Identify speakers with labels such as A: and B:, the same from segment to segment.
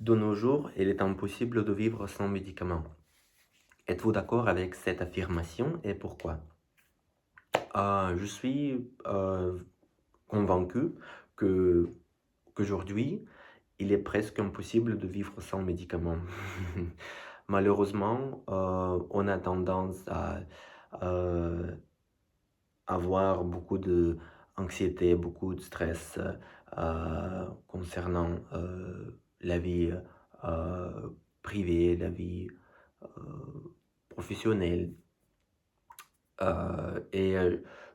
A: De nos jours, il est impossible de vivre sans médicaments. Êtes-vous d'accord avec cette affirmation et pourquoi? Je suis convaincu que qu'aujourd'hui, il est presque impossible de vivre sans médicaments. Malheureusement, on a tendance à euh, avoir beaucoup de anxiété, beaucoup de stress concernant la vie euh, privée, la vie professionnelle. Et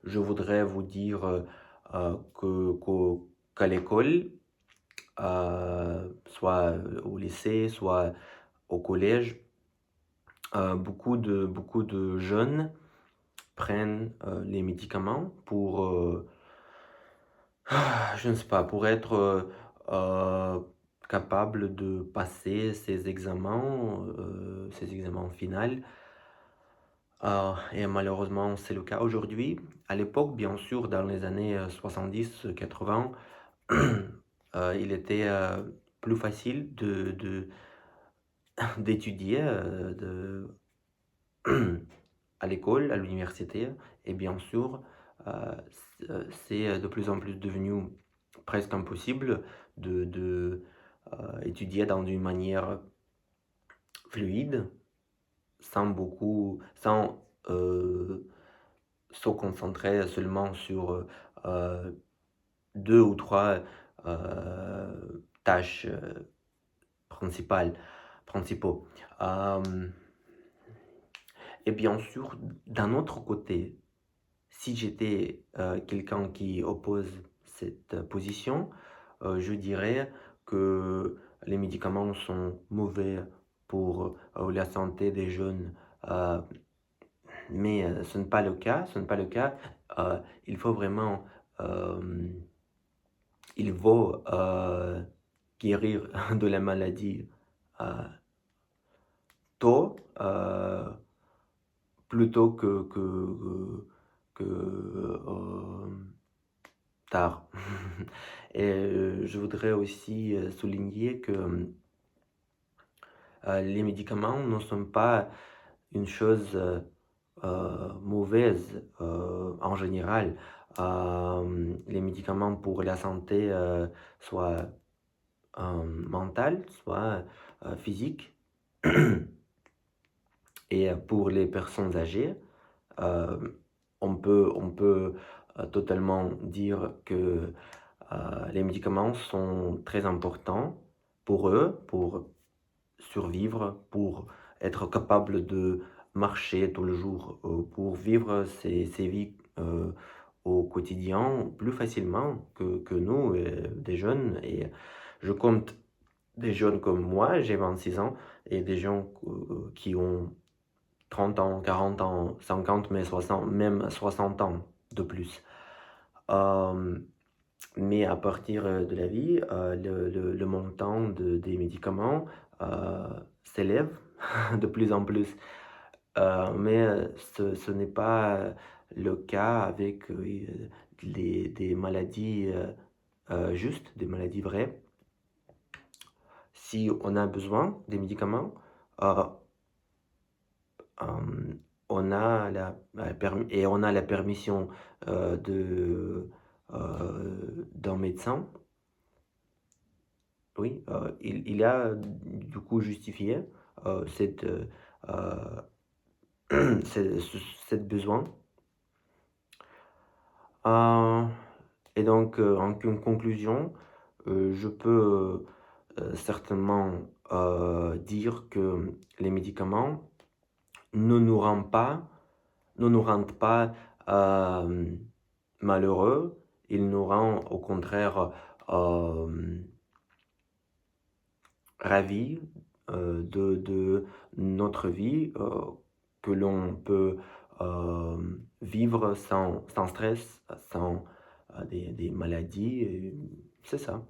A: je voudrais vous dire qu'à l'école, soit au lycée, soit au collège, beaucoup de jeunes prennent les médicaments pour, je ne sais pas, pour être capable de passer ces examens finaux. Et malheureusement, c'est le cas aujourd'hui. À l'époque, bien sûr, dans les années 70-80, il était plus facile d'étudier à l'école, à l'université. Et bien sûr, c'est de plus en plus devenu presque impossible étudier dans une manière fluide, sans se concentrer seulement sur deux ou trois tâches principales, principaux. Euh, et bien sûr, d'un autre côté, si j'étais quelqu'un qui oppose cette position, je dirais que les médicaments sont mauvais pour la santé des jeunes. Euh, mais ce n'est pas le cas. Ce n'est pas le cas. Il faut vraiment, il vaut guérir de la maladie euh, tôt plutôt que tard. Et je voudrais aussi souligner que les médicaments ne sont pas une chose mauvaise en général. Les médicaments pour la santé, soit mentale, soit physique, et pour les personnes âgées, euh, on peut totalement dire que les médicaments sont très importants pour eux, pour survivre, pour être capable de marcher tout le jour, pour vivre ces vies au quotidien plus facilement que nous, des jeunes. Et je compte des jeunes comme moi, j'ai 26 ans, et des gens qui ont 30 ans, 40 ans, 50, mais 60, même 60 ans de plus. Euh, mais à partir de la vie, le montant des médicaments s'élève de plus en plus. Mais ce n'est pas le cas avec des maladies justes, des maladies vraies. Si on a besoin des médicaments, euh, euh, on a la permission d'un médecin. Oui, il a du coup justifié cette, cette besoin. Euh, et donc, en conclusion, je peux certainement dire que les médicaments ne nous rendent pas, ne nous rendent pas euh, malheureux, ils nous rendent au contraire euh, ravis de notre vie que l'on peut vivre sans stress, sans des maladies. Et c'est ça.